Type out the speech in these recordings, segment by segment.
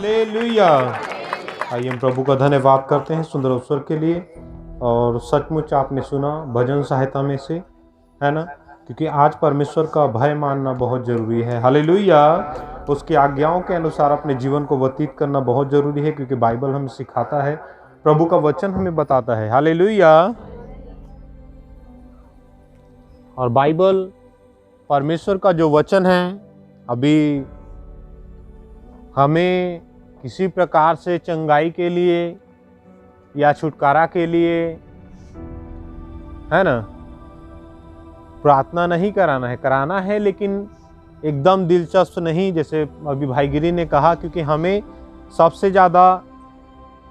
Hallelujah. आइए हम प्रभु का धन्यवाद करते हैं सुंदर अवसर के लिए। और सचमुच आपने सुना भजन सहायता में से, है ना, क्योंकि आज परमेश्वर का भय मानना बहुत ज़रूरी है। हालेलुया। उसकी आज्ञाओं के अनुसार अपने जीवन को व्यतीत करना बहुत ज़रूरी है, क्योंकि बाइबल हमें सिखाता है, प्रभु का वचन हमें बताता है। हालेलुया। और बाइबल परमेश्वर का जो वचन है, अभी हमें किसी प्रकार से चंगाई के लिए या छुटकारा के लिए, है ना, प्रार्थना नहीं कराना है, लेकिन एकदम दिलचस्प नहीं, जैसे अभी भाई गिरी ने कहा, क्योंकि हमें सबसे ज़्यादा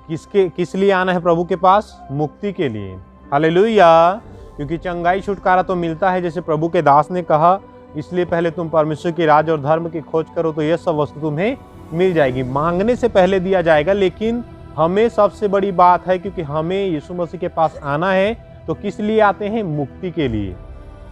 किस लिए आना है प्रभु के पास? मुक्ति के लिए। हालेलुया। क्योंकि चंगाई छुटकारा तो मिलता है, जैसे प्रभु के दास ने कहा, इसलिए पहले तुम परमेश्वर के राज और धर्म की खोज करो तो यह सब वस्तु तुम्हें मिल जाएगी। मांगने से पहले दिया जाएगा, लेकिन हमें सबसे बड़ी बात है, क्योंकि हमें यीशु मसीह के पास आना है, तो किस लिए आते हैं? मुक्ति के लिए।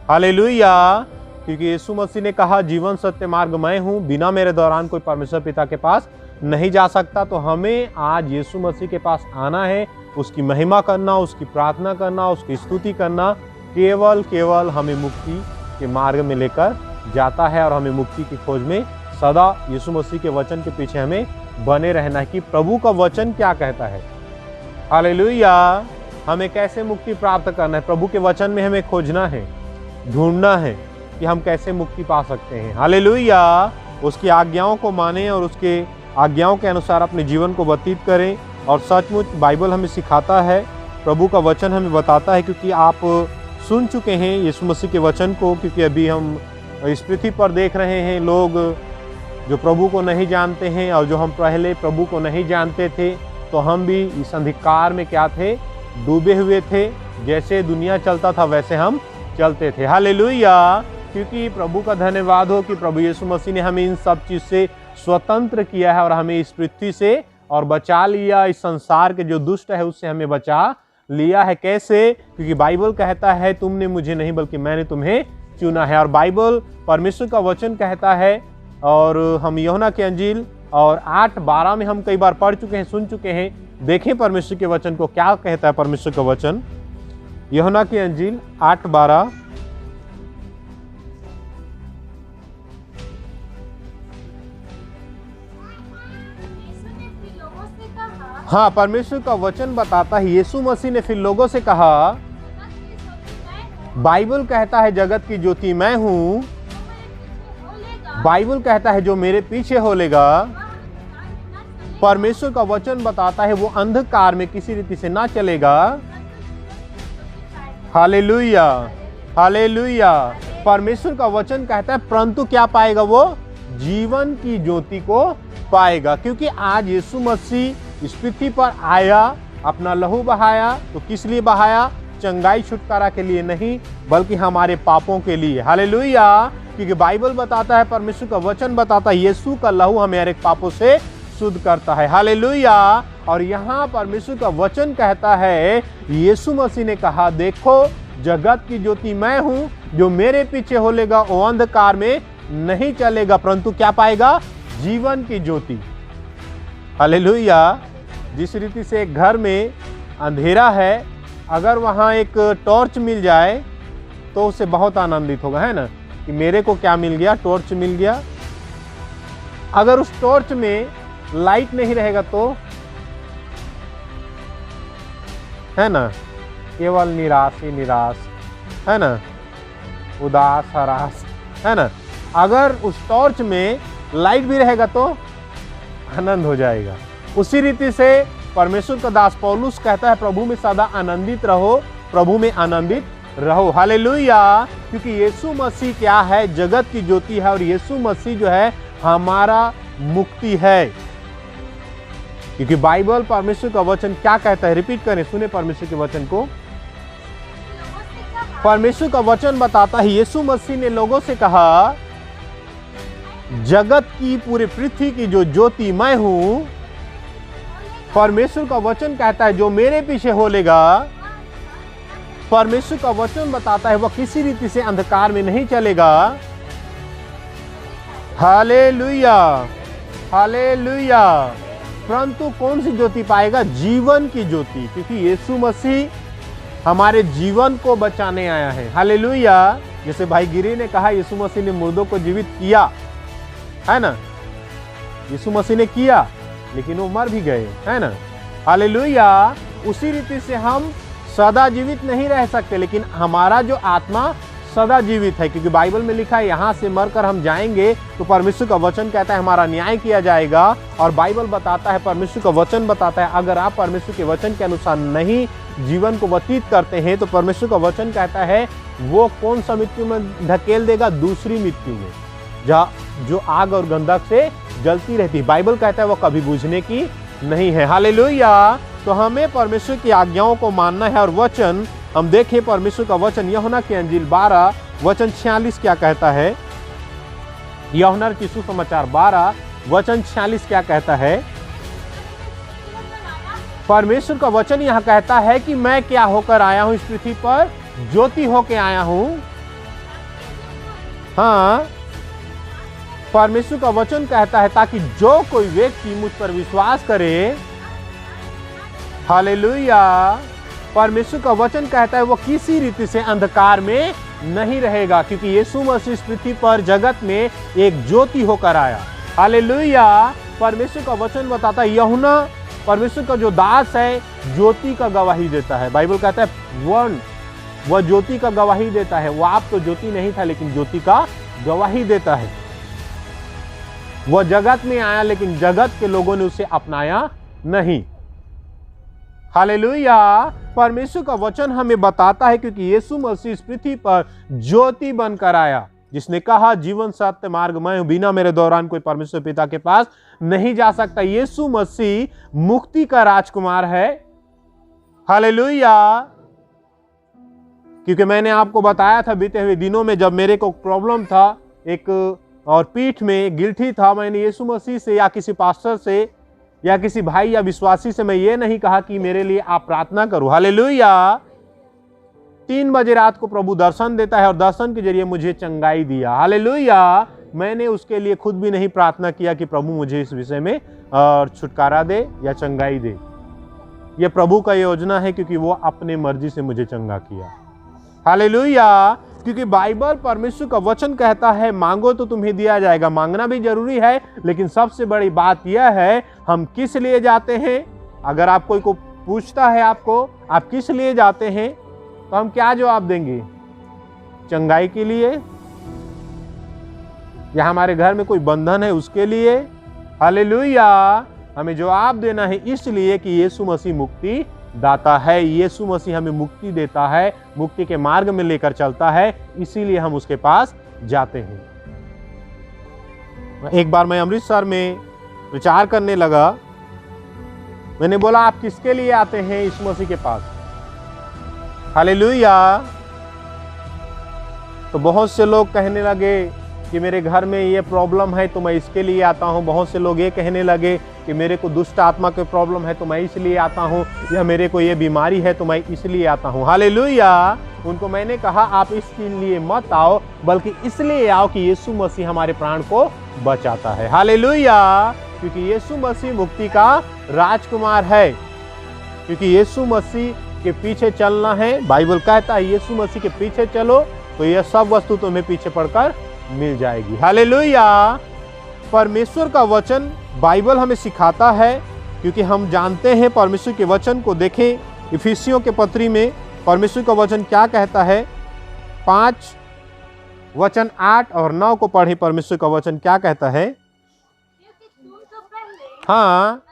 हालेलुया। क्योंकि यीशु मसीह ने कहा, जीवन सत्य मार्ग मैं हूँ, बिना मेरे दौरान कोई परमेश्वर पिता के पास नहीं जा सकता। तो हमें आज यीशु मसीह के पास आना है, उसकी महिमा करना, उसकी प्रार्थना करना, उसकी स्तुति करना, केवल हमें मुक्ति के मार्ग में लेकर जाता है। और हमें मुक्ति की खोज में सदा यीशु मसीह के वचन के पीछे हमें बने रहना है कि प्रभु का वचन क्या कहता है। हालेलुया। हमें कैसे मुक्ति प्राप्त करना है? प्रभु के वचन में हमें खोजना है, ढूंढना है कि हम कैसे मुक्ति पा सकते हैं। हालेलुया। उसकी आज्ञाओं को मानें और उसके आज्ञाओं के अनुसार अपने जीवन को व्यतीत करें। और सचमुच बाइबल हमें सिखाता है, प्रभु का वचन हमें बताता है, क्योंकि आप सुन चुके हैं यीशु मसीह के वचन को। क्योंकि अभी हम इस पृथ्वी पर देख रहे हैं लोग जो प्रभु को नहीं जानते हैं, और जो हम पहले प्रभु को नहीं जानते थे, तो हम भी इस अंधकार में क्या थे? डूबे हुए थे। जैसे दुनिया चलता था वैसे हम चलते थे। हालेलुया। क्योंकि प्रभु का धन्यवाद हो कि प्रभु यीशु मसीह ने हमें इन सब चीज़ से स्वतंत्र किया है और हमें इस पृथ्वी से और बचा लिया। इस संसार के जो दुष्ट है उससे हमें बचा लिया है। कैसे? क्योंकि बाइबल कहता है, तुमने मुझे नहीं बल्कि मैंने तुम्हें चुना है। और बाइबल परमेश्वर का वचन कहता है, और हम यूहन्ना की अंजील और 8:12 में हम कई बार पढ़ चुके हैं, सुन चुके हैं। देखें परमेश्वर के वचन को क्या कहता है। परमेश्वर का वचन यूहन्ना की अंजील 8:12। हाँ, परमेश्वर का वचन बताता है, यीशु मसीह ने फिर लोगों से कहा, बाइबल कहता है जगत की ज्योति मैं हूँ। बाइबल कहता है जो मेरे पीछे होलेगा, परमेश्वर का वचन बताता है वो अंधकार में किसी रीति से ना चलेगा। हालेलुया। हालेलुया। परमेश्वर का वचन कहता है परंतु क्या पाएगा? वो जीवन की ज्योति को पाएगा। क्योंकि आज यीशु मसीह इस पृथ्वी पर आया, अपना लहू बहाया, तो किस लिए बहाया? चंगाई छुटकारा के लिए नहीं, बल्कि हमारे पापों के लिए। हालेलुया। क्योंकि बाइबल बताता है, परमेश्वर का वचन बताता है, यीशु का लहू हमें हर एक पापों से शुद्ध करता है। हालेलुया। और यहाँ परमेश्वर का वचन कहता है, यीशु मसीह ने कहा, देखो जगत की ज्योति मैं हूँ, जो मेरे पीछे होलेगा वो अंधकार में नहीं चलेगा, परंतु क्या पाएगा? जीवन की ज्योति। हालेलुया। जिस रीति से एक घर में अंधेरा है, अगर वहाँ एक टॉर्च मिल जाए तो उसे बहुत आनंदित होगा, है ना, कि मेरे को क्या मिल गया? टॉर्च मिल गया। अगर उस टॉर्च में लाइट नहीं रहेगा तो, है ना, केवल निराश ही निराश, है ना, उदास हरास, है ना। अगर उस टॉर्च में लाइट भी रहेगा तो आनंद हो जाएगा। उसी रीति से परमेश्वर का दास पौलुस कहता है, प्रभु में सदा आनंदित रहो, प्रभु में आनंदित रहो। हालेलुया। क्योंकि यीशु मसीह क्या है? जगत की ज्योति है, और यीशु मसीह जो है हमारा मुक्ति है। क्योंकि बाइबल परमेश्वर का वचन क्या कहता है? रिपीट करें, सुने परमेश्वर के वचन को। परमेश्वर का वचन बताता है, यीशु मसीह ने लोगों से कहा, जगत की पूरी पृथ्वी की जो ज्योति मैं हूं। परमेश्वर का वचन कहता है जो मेरे पीछे होलेगा, परमेश्वर का वचन बताता है वह किसी रीति से अंधकार में नहीं चलेगा। हालेलुया। हालेलुया। परंतु कौन सी ज्योति पाएगा? जीवन की ज्योति, क्योंकि यीशु मसीह हमारे जीवन को बचाने आया है। हालेलुया। जैसे भाई गिरी ने कहा, यीशु मसीह ने मुर्दों को जीवित किया, है ना? यीशु मसीह ने किया, लेकिन वो मर भी गए, है ना? हालेलुया। उसी रीति से हम सदा जीवित नहीं रह सकते, लेकिन हमारा जो आत्मा सदा जीवित है, क्योंकि बाइबल में लिखा है यहाँ से मरकर हम जाएंगे तो परमेश्वर का वचन कहता है हमारा न्याय किया जाएगा। और बाइबल बताता है, परमेश्वर का वचन बताता है, अगर आप परमेश्वर के वचन के अनुसार नहीं जीवन को व्यतीत करते हैं तो परमेश्वर का वचन कहता है वो कौन सा मृत्यु में धकेल देगा? दूसरी मृत्यु में, जो आग और गंधक से जलती रहती है। बाइबल कहता है वो कभी बुझने की नहीं है। हालेलुया। तो हमें परमेश्वर की आज्ञाओं को मानना है। और वचन हम देखें, परमेश्वर का वचन यूहन्ना की अंजील 12 वचन 46 क्या कहता है? यूहन्ना की सुसमाचार 12 वचन 46 क्या कहता है? परमेश्वर का वचन यहाँ कहता है कि मैं क्या होकर आया हूं इस पृथ्वी पर? ज्योति होकर आया हूं। हाँ, परमेश्वर का वचन कहता है ताकि जो कोई व्यक्ति मुझ पर विश्वास करे, हालेलुया, परमेश्वर का वचन कहता है वो किसी रीति से अंधकार में नहीं रहेगा, क्योंकि यीशु मसीह इस पृथ्वी पर जगत में एक ज्योति होकर आया। हालेलुया। परमेश्वर का वचन बताता है, यूहन्ना परमेश्वर का जो दास है ज्योति का गवाही देता है। बाइबल कहता है वह ज्योति का गवाही देता है। वो आप तो ज्योति नहीं था, लेकिन ज्योति का गवाही देता है। वह जगत में आया, लेकिन जगत के लोगों ने उसे अपनाया नहीं। हालेलुया। परमेश्वर का वचन हमें बताता है, क्योंकि यीशु मसीह इस पृथ्वी पर ज्योति बनकर आया, जिसने कहा जीवन सत्य मार्ग मैं हूं, बिना मेरे दौरान कोई परमेश्वर पिता के पास नहीं जा सकता। यीशु मसीह मुक्ति का राजकुमार है। हालेलुया। क्योंकि मैंने आपको बताया था बीते हुए दिनों में, जब मेरे को प्रॉब्लम था एक और पीठ में गिल्ठी था, मैंने यीशु मसीह से या किसी पास्टर से या किसी भाई या विश्वासी से मैं ये नहीं कहा कि मेरे लिए आप प्रार्थना करो। हालेलुया। 3 बजे रात को प्रभु दर्शन देता है और दर्शन के जरिए मुझे चंगाई दिया। हालेलुया। मैंने उसके लिए खुद भी नहीं प्रार्थना किया कि प्रभु मुझे इस विषय में छुटकारा दे या चंगाई दे। यह प्रभु का योजना है, क्योंकि वो अपने मर्जी से मुझे चंगा किया। हालेलुया। क्योंकि बाइबल परमेश्वर का वचन कहता है मांगो तो तुम्हें दिया जाएगा। मांगना भी जरूरी है, लेकिन सबसे बड़ी बात यह है हम किस लिए जाते हैं। अगर आप कोई को पूछता है आपको आप किस लिए जाते हैं, तो हम क्या जवाब देंगे? चंगाई के लिए, या हमारे घर में कोई बंधन है उसके लिए। हालेलुया। हमें जवाब देना है इसलिए कि यीशु मसीह मुक्ति दाता है। यीशु मसीह हमें मुक्ति देता है, मुक्ति के मार्ग में लेकर चलता है, इसीलिए हम उसके पास जाते हैं। एक बार मैं अमृतसर में प्रचार करने लगा। मैंने बोला आप किसके लिए आते हैं यीशु मसीह के पास? हालेलुया। तो बहुत से लोग कहने लगे कि मेरे घर में ये प्रॉब्लम है तो मैं इसके लिए आता हूँ। बहुत से लोग ये कहने लगे कि मेरे को दुष्ट आत्मा की प्रॉब्लम है तो मैं इसलिए आता हूँ, या मेरे को ये बीमारी है तो मैं इसलिए आता हूँ। हालेलुया। उनको मैंने कहा आप इसके लिए मत आओ, बल्कि इसलिए आओ कि यीशु मसीह हमारे प्राण को बचाता है। हालेलुया। क्योंकि यीशु मसीह मुक्ति का राजकुमार है। क्योंकि यीशु मसीह के पीछे चलना है। बाइबल कहता है यीशु मसीह के पीछे चलो तो यह सब वस्तु तुम्हें पीछे पड़कर मिल जाएगी। हालेलुया। परमेश्वर का वचन बाइबल हमें सिखाता है, क्योंकि हम जानते हैं परमेश्वर के वचन को। देखें इफिसियों के पत्री में परमेश्वर का वचन क्या कहता है। 5 वचन 8 और 9 को पढ़े। परमेश्वर का वचन क्या कहता है? हाँ,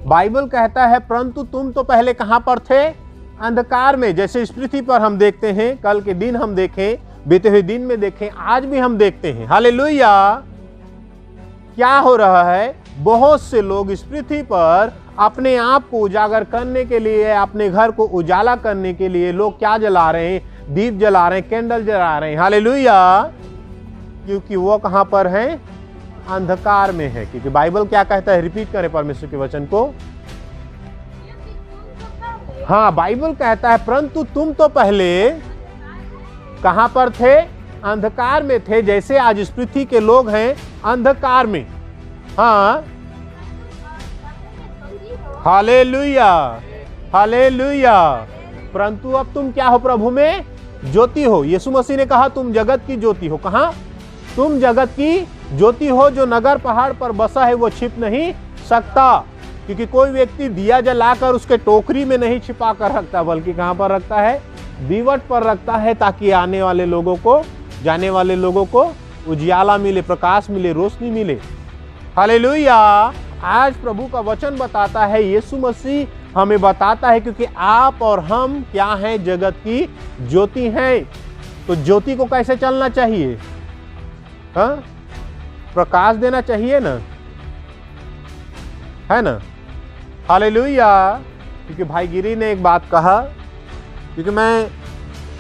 बाइबल कहता है परंतु तुम तो पहले कहां पर थे? अंधकार में। जैसे इस पृथ्वी पर हम देखते हैं, कल के दिन हम देखें, बीते हुए दिन में देखें, आज भी हम देखते हैं। हालेलुया। क्या हो रहा है? बहुत से लोग इस पृथ्वी पर अपने आप को उजागर करने के लिए, अपने घर को उजाला करने के लिए लोग क्या जला रहे हैं? दीप जला रहे हैं, कैंडल जला रहे हैं। हालेलुया। क्योंकि वो कहां पर हैं? अंधकार में है। क्योंकि बाइबल क्या कहता है? रिपीट करें परमेश्वर के वचन को। हाँ, बाइबल कहता है परंतु तुम तो पहले कहां पर थे? अंधकार में थे। जैसे आज इस पृथ्वी के लोग हैं अंधकार में। हाँ, हालेलुया, हालेलुया। परंतु अब तुम क्या हो? प्रभु में ज्योति हो। यीशु मसीह ने कहा तुम जगत की ज्योति हो। कहां? तुम जगत की ज्योति हो। जो नगर पहाड़ पर बसा है वो छिप नहीं सकता, क्योंकि कोई व्यक्ति दिया जलाकर उसके टोकरी में नहीं छिपा कर रखता, बल्कि कहां पर रखता है? दीवट पर रखता है, ताकि आने वाले लोगों को, जाने वाले लोगों को उजियाला मिले, प्रकाश मिले, रोशनी मिले। हालेलुया। आज प्रभु का वचन बताता है, यीशु मसीह हमें बताता है, क्योंकि आप और हम क्या हैं? जगत की ज्योति हैं। तो ज्योति को कैसे चलना चाहिए? हाँ, प्रकाश देना चाहिए ना, है ना? हालेलुया। क्योंकि भाई गिरी ने एक बात कहा, क्योंकि मैं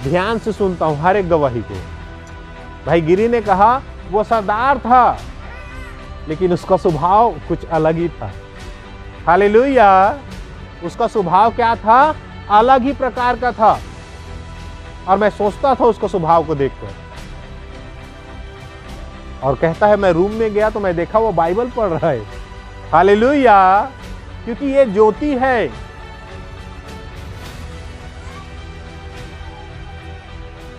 ध्यान से सुनता हूं हर एक गवाही को। भाई गिरी ने कहा वो सरदार था, लेकिन उसका स्वभाव कुछ अलग ही था। हालेलुया। उसका स्वभाव क्या था? अलग ही प्रकार का था। और मैं सोचता था उसको स्वभाव को देखकर, और कहता है मैं रूम में गया तो मैं देखा वो बाइबल पढ़ रहा है। हालेलुया। क्योंकि ये ज्योति है।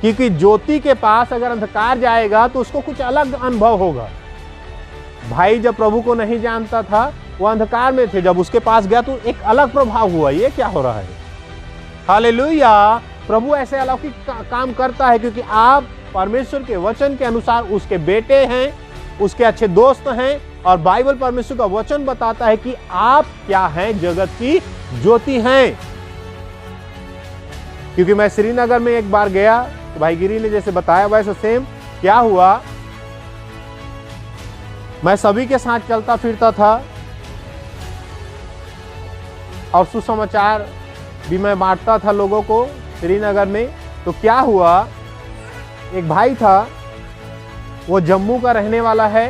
क्योंकि ज्योति के पास अगर अंधकार जाएगा तो उसको कुछ अलग अनुभव होगा। भाई जब प्रभु को नहीं जानता था, वो अंधकार में थे, जब उसके पास गया तो एक अलग प्रभाव हुआ। ये क्या हो रहा है? हालेलुया। प्रभु ऐसे अलौकिक काम करता है, क्योंकि आप परमेश्वर के वचन के अनुसार उसके बेटे हैं, उसके अच्छे दोस्त हैं, और बाइबल परमेश्वर का वचन बताता है कि आप क्या हैं? जगत की ज्योति हैं। क्योंकि मैं श्रीनगर में एक बार गया, तो भाई गिरी ने जैसे बताया वैसे सेम क्या हुआ, मैं सभी के साथ चलता फिरता था और सुसमाचार भी मैं बांटता था लोगों को श्रीनगर में। तो क्या हुआ, एक भाई था, वो जम्मू का रहने वाला है,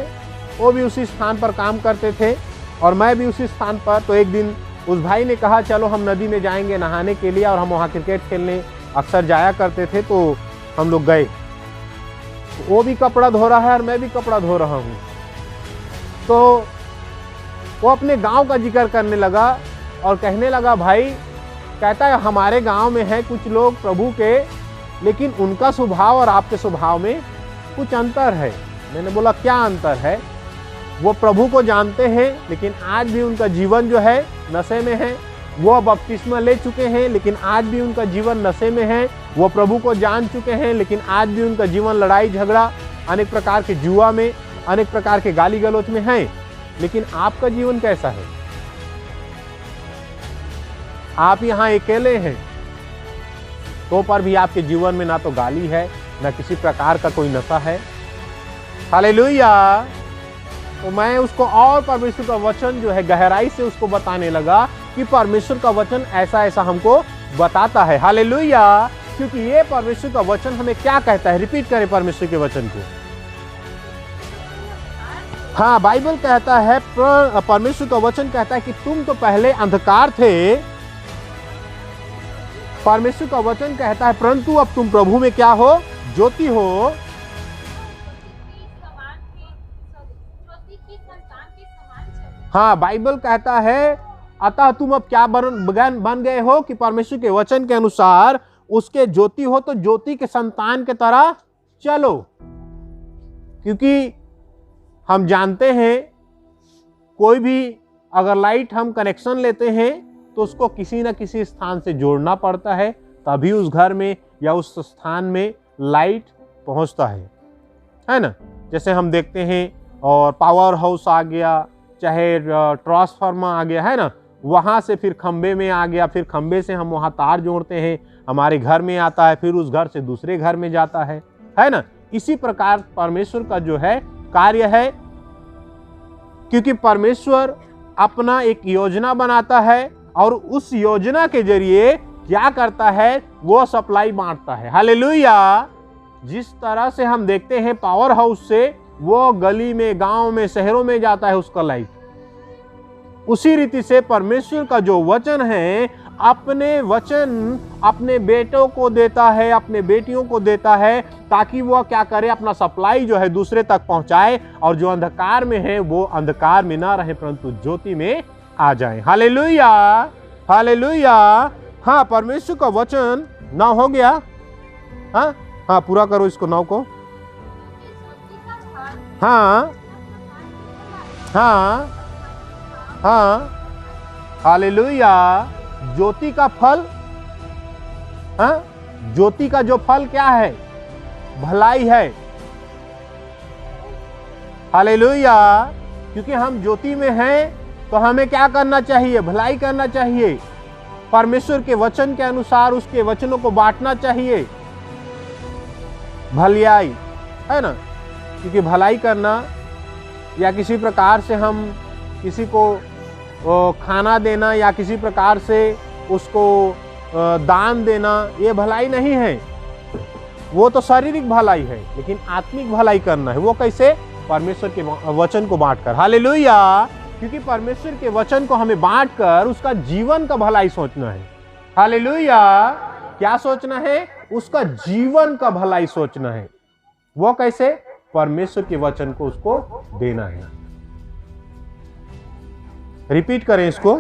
वो भी उसी स्थान पर काम करते थे और मैं भी उसी स्थान पर। तो एक दिन उस भाई ने कहा चलो हम नदी में जाएंगे नहाने के लिए, और हम वहाँ क्रिकेट खेलने अक्सर जाया करते थे। तो हम लोग गए, तो वो भी कपड़ा धो रहा है और मैं भी कपड़ा धो रहा हूँ। तो वो अपने गांव का जिक्र करने लगा और कहने लगा, भाई कहता है हमारे गांव में है कुछ लोग प्रभु के, लेकिन उनका स्वभाव और आपके स्वभाव में कुछ अंतर है। मैंने बोला क्या अंतर है? वो प्रभु को जानते हैं, लेकिन आज भी उनका जीवन जो है नशे में है। वो बपतिस्मा ले चुके हैं, लेकिन आज भी उनका जीवन नशे में है। वो प्रभु को जान चुके हैं, लेकिन आज भी उनका जीवन लड़ाई झगड़ा, अनेक प्रकार के जुआ में, अनेक प्रकार के गाली गलौज में है। लेकिन आपका जीवन कैसा है? आप यहाँ अकेले हैं, तो पर भी आपके जीवन में ना तो गाली है, ना किसी प्रकार का कोई नशा है। हालेलुया। तो मैं उसको और परमेश्वर का वचन जो है गहराई से उसको बताने लगा कि परमेश्वर का वचन ऐसा ऐसा हमको बताता है। हालेलुया। क्योंकि ये परमेश्वर का वचन हमें क्या कहता है? रिपीट करें परमेश्वर के वचन को। हाँ, बाइबल कहता है, परमेश्वर का वचन कहता है कि तुम तो पहले अंधकार थे। परमेश्वर का वचन कहता है परंतु अब तुम प्रभु में क्या हो? ज्योति हो। हाँ, बाइबल कहता है अतः तुम अब क्या बन गए हो कि परमेश्वर के वचन के अनुसार उसके ज्योति हो, तो ज्योति के संतान के तरह चलो। क्योंकि हम जानते हैं कोई भी अगर लाइट हम कनेक्शन लेते हैं तो उसको किसी न किसी स्थान से जोड़ना पड़ता है, तभी उस घर में या उस स्थान में लाइट पहुंचता है ना। जैसे हम देखते हैं और पावर हाउस आ गया, चाहे ट्रांसफार्मर आ गया, है ना, वहाँ से फिर खंबे में आ गया, फिर खंबे से हम वहाँ तार जोड़ते हैं, हमारे घर में आता है, फिर उस घर से दूसरे घर में जाता है ना। इसी प्रकार परमेश्वर का जो है कार्य है, क्योंकि परमेश्वर अपना एक योजना बनाता है और उस योजना के जरिए क्या करता है? वो सप्लाई बांटता है। हालेलुया। जिस तरह से हम देखते हैं पावर हाउस से वो गली में, गांव में, शहरों में जाता है उसका लाइट, उसी रीति से परमेश्वर का जो वचन है अपने वचन अपने बेटों को देता है, अपने बेटियों को देता है, ताकि वो क्या करे? अपना सप्लाई जो है दूसरे तक पहुंचाए, और जो अंधकार में है वो अंधकार में ना रहे परंतु ज्योति में आ जाएं। Hallelujah, hallelujah. हाँ, परमेश्वर का वचन 9 हो गया। हाँ हाँ, पूरा करो इसको 9 को। हाँ हाँ हाँ, हालेलुया। ज्योति का फल, हाँ, ज्योति का जो फल क्या है? भलाई है। हालेलुया। क्योंकि हम ज्योति में हैं तो हमें क्या करना चाहिए? भलाई करना चाहिए। परमेश्वर के वचन के अनुसार उसके वचनों को बांटना चाहिए। भलाई है ना, क्योंकि भलाई करना या किसी प्रकार से हम किसी को खाना देना या किसी प्रकार से उसको दान देना, ये भलाई नहीं है। वो तो शारीरिक भलाई है, लेकिन आत्मिक भलाई करना है। वो कैसे? परमेश्वर के वचन को बांटकर। हालेलुया। क्योंकि परमेश्वर के वचन को हमें बांटकर उसका जीवन का भलाई सोचना है। हालेलुया। क्या सोचना है? उसका जीवन का भलाई सोचना है। वो कैसे? परमेश्वर के वचन को उसको देना है। रिपीट करें इसको।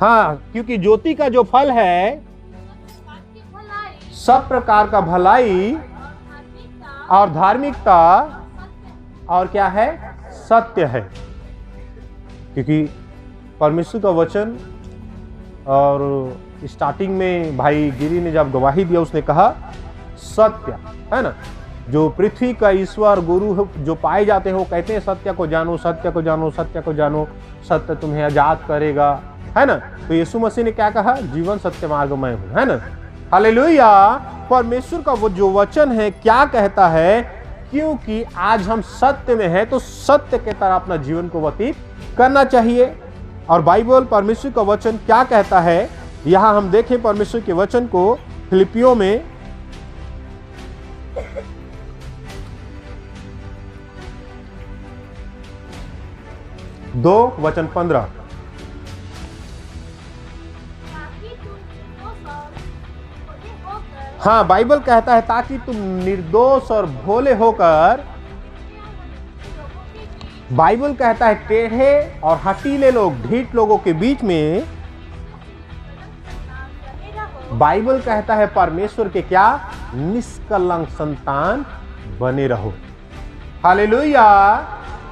हाँ, क्योंकि ज्योति का जो फल है सब प्रकार का भलाई और धार्मिकता और क्या है? सत्य है। क्योंकि परमेश्वर का वचन, और स्टार्टिंग में भाई गिरी ने जब गवाही दिया उसने कहा सत्य है ना। जो पृथ्वी का ईश्वर गुरु जो पाए जाते हैं वो कहते हैं सत्य को जानो, सत्य को जानो, सत्य को जानो, सत्य तुम्हें आजाद करेगा, है ना। तो यीशु मसीह ने क्या कहा? जीवन सत्य मार्ग मैं हूं, है ना। हालेलुया। परमेश्वर का वो जो वचन है क्या कहता है? क्योंकि आज हम सत्य में हैं तो सत्य के तरह अपना जीवन को व्यतीत करना चाहिए। और बाइबल, परमेश्वर का वचन क्या कहता है? यहां हम देखें परमेश्वर के वचन को फिलिपियों में 2:15। हाँ, बाइबल कहता है ताकि तुम निर्दोष और भोले होकर, बाइबल कहता है टेढ़े और हठीले लोग, ढीठ लोगों के बीच में, बाइबल कहता है परमेश्वर के क्या? निष्कलंक संतान बने रहो। हालेलुया।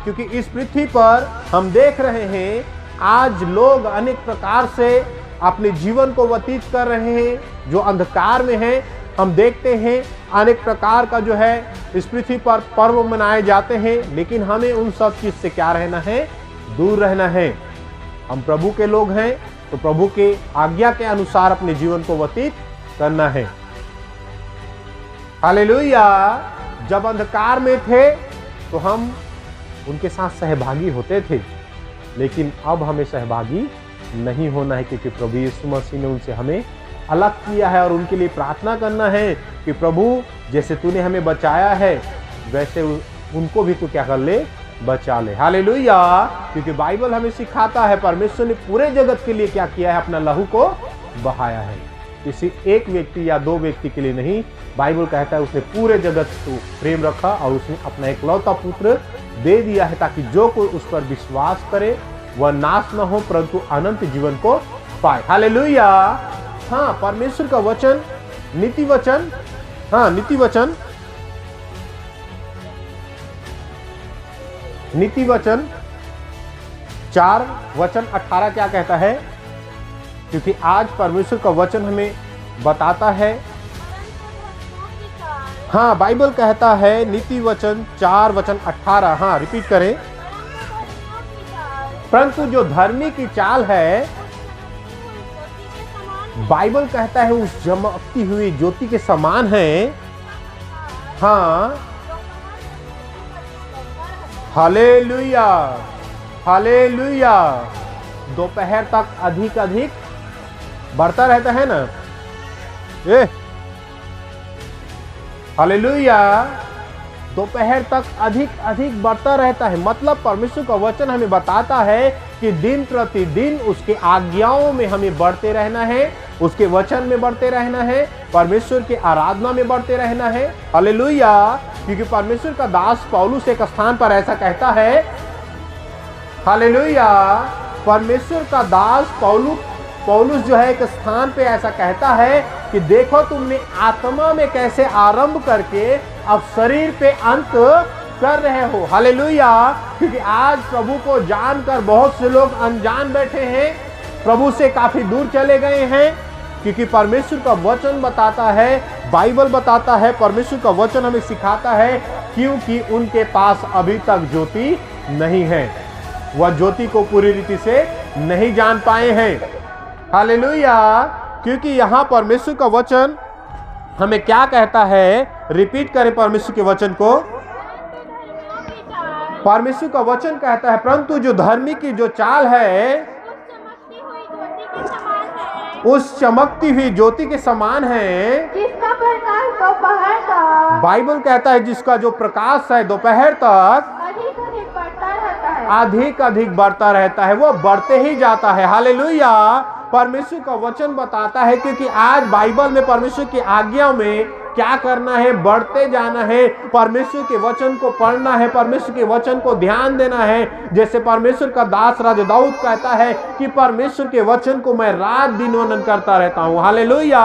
क्योंकि इस पृथ्वी पर हम देख रहे हैं आज लोग अनेक प्रकार से अपने जीवन को व्यतीत कर रहे हैं जो अंधकार में हैं। हम देखते हैं अनेक प्रकार का जो है इस पृथ्वी पर पर्व मनाए जाते हैं, लेकिन हमें उन सब चीज से क्या रहना है? दूर रहना है। हम प्रभु के लोग हैं तो प्रभु के आज्ञा के अनुसार अपने जीवन को व्यतीत करना है। हालेलुया। जब अंधकार में थे तो हम उनके साथ सहभागी होते थे, लेकिन अब हमें सहभागी नहीं होना है, क्योंकि प्रभु यीशु मसीह ने उनसे हमें अलग किया है। और उनके लिए प्रार्थना करना है कि प्रभु जैसे तूने हमें बचाया है वैसे उनको भी तू क्या कर ले? बचा ले। हालेलुया। क्योंकि बाइबल हमें सिखाता है परमेश्वर ने पूरे जगत के लिए क्या किया है? अपना लहू को बहाया है। किसी एक व्यक्ति या दो व्यक्ति के लिए नहीं, बाइबल कहता है उसने पूरे जगत को प्रेम रखा और उसने अपना एकलौता पुत्र दे दिया है ताकि जो कोई उस पर विश्वास करे वह नाश न हो परंतु अनंत जीवन को पाए। हालेलुया। हाँ, परमेश्वर का वचन, नीति वचन, हाँ नीति वचन, नीति वचन 4:18 क्या कहता है? क्योंकि आज परमेश्वर का वचन हमें बताता है। हाँ, बाइबल कहता है नीति वचन 4:18। हाँ, रिपीट करें। परंतु जो धर्मी की चाल है, बाइबल कहता है उस चमकती हुई ज्योति के समान है। हाँ, हालेलुया, हालेलुया। दोपहर तक अधिक अधिक बढ़ता रहता है ना। हालेलुया। दोपहर तक अधिक अधिक बढ़ता रहता है। मतलब परमेश्वर का वचन हमें बताता है कि दिन प्रतिदिन उसके आज्ञाओं में हमें बढ़ते रहना है, उसके वचन में बढ़ते रहना है, परमेश्वर की आराधना में बढ़ते रहना है। हालेलुया। क्योंकि परमेश्वर का दास पौलुस एक स्थान पर ऐसा कहता है हालेलुया। परमेश्वर का दास पौलुस जो है एक स्थान पे ऐसा कहता है कि देखो तुमने आत्मा में कैसे आरंभ करके अब शरीर पे अंत कर रहे हो। हालेलुया। क्योंकि आज प्रभु को जानकर बहुत से लोग अनजान बैठे हैं, प्रभु से काफी दूर चले गए हैं, क्योंकि परमेश्वर का वचन बताता है, बाइबल बताता है, परमेश्वर का वचन हमें सिखाता है, क्योंकि उनके पास अभी तक ज्योति नहीं है, वह ज्योति को पूरी रीति से नहीं जान पाए हैं। हालेलुया। क्योंकि यहाँ परमेश्वर का वचन हमें क्या कहता है, रिपीट करें परमेश्वर के वचन को। परमेश्वर का वचन कहता है परंतु जो धर्मी की जो चाल है उस चमकती हुई ज्योति के समान है, जिसका प्रकाश दोपहर तक, बाइबल कहता है जिसका जो प्रकाश है दोपहर तक अधिक अधिक बढ़ता रहता है, अधिक अधिक बढ़ता रहता है, वो बढ़ते ही जाता है। हालेलुया। परमेश्वर का वचन बताता है, क्योंकि आज बाइबल में परमेश्वर की आज्ञा में क्या करना है, बढ़ते जाना है, परमेश्वर के वचन को पढ़ना है, परमेश्वर के वचन को ध्यान देना है। जैसे परमेश्वर का दास राजा दाऊद कहता है कि परमेश्वर के वचन को मैं रात दिन मनन करता रहता हूँ। हालेलुया।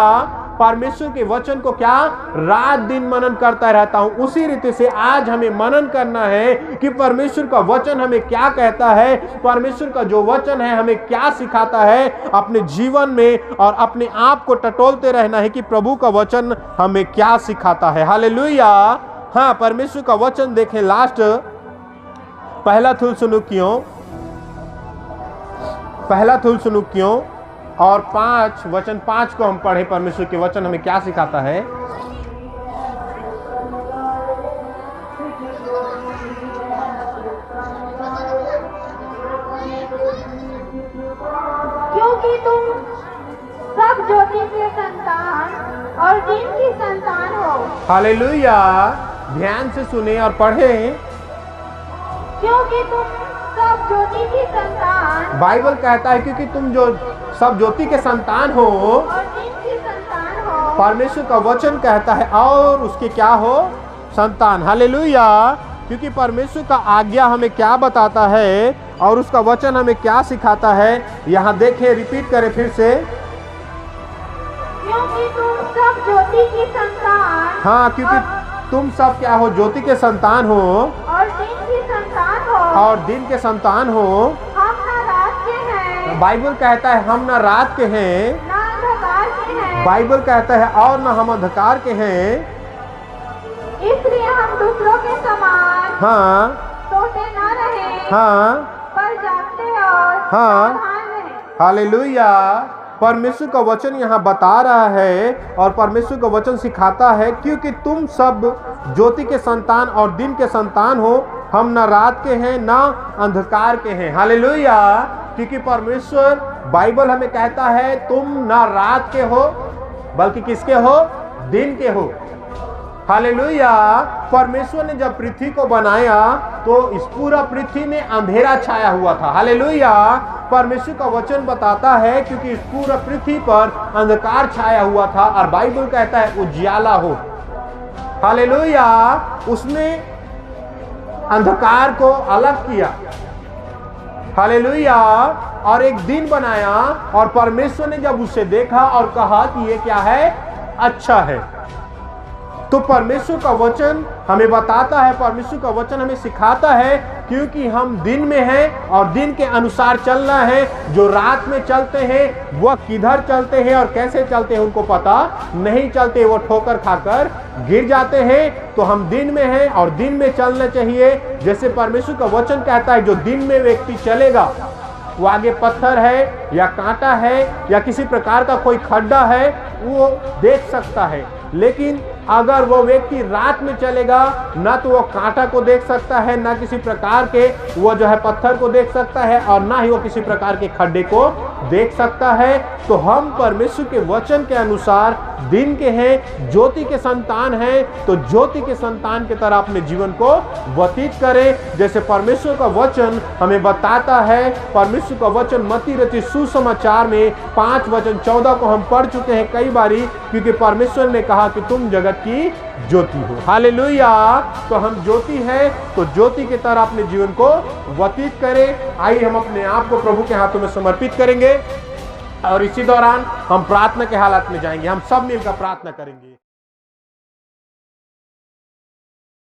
परमेश्वर के वचन को क्या, रात दिन मनन करता रहता हूं। उसी रीति से आज हमें मनन करना है कि परमेश्वर का वचन हमें क्या कहता है, परमेश्वर का जो वचन है हमें क्या सिखाता है अपने जीवन में, और अपने आप को टटोलते रहना है कि प्रभु का वचन हमें क्या सिखाता है। हालेलुया। हाँ, परमेश्वर का वचन देखें, लास्ट पहला थुलसुनुकियों और 5 को हम पढ़े, परमेश्वर के वचन हमें क्या सिखाता है। क्योंकि तुम सब ज्योति के संतान और दिन की संतान हो। हालेलुया। ध्यान से सुने और पढ़ें। क्योंकि तुम सब ज्योति की संतान, बाइबल कहता है क्योंकि तुम जो सब ज्योति के संतान हो और दिन की संतान हो। परमेश्वर का वचन कहता है और उसके क्या हो, संतान। हालेलुया। क्योंकि परमेश्वर का आज्ञा हमें क्या बताता है और उसका वचन हमें क्या सिखाता है, यहाँ देखें, रिपीट करें फिर से। क्योंकि तुम सब ज्योति की संतान, हाँ, क्योंकि तुम सब क्या हो, ज्योति के संतान हो और दिन की संतान हो। और दिन के संतान हो। हम न रात के हैं, बाइबल कहता है हम न रात के हैं, न अंधकार के हैं। बाइबल कहता है और न हम अंधकार के हैं। इसलिए हम दूसरों के समान हाँ सोते न रहे, हाँ पर जागते और हाँ। सावधान रहे। हालेलुया। परमेश्वर का वचन यहाँ बता रहा है और परमेश्वर का वचन सिखाता है क्योंकि तुम सब ज्योति के संतान और दिन के संतान हो, हम न रात के हैं न अंधकार के हैं। हालेलुया। क्योंकि परमेश्वर, बाइबल हमें कहता है तुम न रात के हो बल्कि किसके हो, दिन के हो। हालेलुया। परमेश्वर ने जब पृथ्वी को बनाया तो इस पूरा पृथ्वी में अंधेरा छाया हुआ था। हालेलुया। परमेश्वर का वचन बताता है क्योंकि इस पूरा पृथ्वी पर अंधकार छाया हुआ था और बाइबल कहता है उजियाला हो। हालेलुया। उसने अंधकार को अलग किया। हालेलुया। और एक दिन बनाया और परमेश्वर ने जब उसे देखा और कहा कि ये क्या है, अच्छा है। तो परमेश्वर का वचन हमें बताता है, परमेश्वर का वचन हमें सिखाता है क्योंकि हम दिन में हैं और दिन के अनुसार चलना है। जो रात में चलते हैं वह किधर चलते हैं और कैसे चलते हैं उनको पता नहीं चलते, वो ठोकर खाकर गिर जाते हैं। तो हम दिन में हैं और दिन में चलना चाहिए। जैसे परमेश्वर का वचन कहता है जो दिन में व्यक्ति चलेगा वो आगे पत्थर है या कांटा है या किसी प्रकार का कोई खड्डा है वो देख सकता है, लेकिन अगर वो व्यक्ति रात में चलेगा ना तो वो कांटा को देख सकता है, ना किसी प्रकार के वो जो है पत्थर को देख सकता है और ना ही वो किसी प्रकार के खड्डे को देख सकता है। तो हम परमेश्वर के वचन के अनुसार दिन के हैं, ज्योति के संतान हैं, तो ज्योति के संतान की तरह अपने जीवन को व्यतीत करें। जैसे परमेश्वर का वचन हमें बताता है, परमेश्वर का वचन मत्ती रचित सुसमाचार में 5:14 को हम पढ़ चुके हैं कई बारी, क्योंकि परमेश्वर ने कहा कि तुम जगत जगत की ज्योति हो। हालेलुया। तो हम ज्योति है, तो ज्योति की तरह अपने जीवन को व्यतीत करें। आइए हम अपने आप को प्रभु के हाथों में समर्पित करेंगे और इसी दौरान हम प्रार्थना के हालात में जाएंगे। हम सब मिलकर प्रार्थना करेंगे।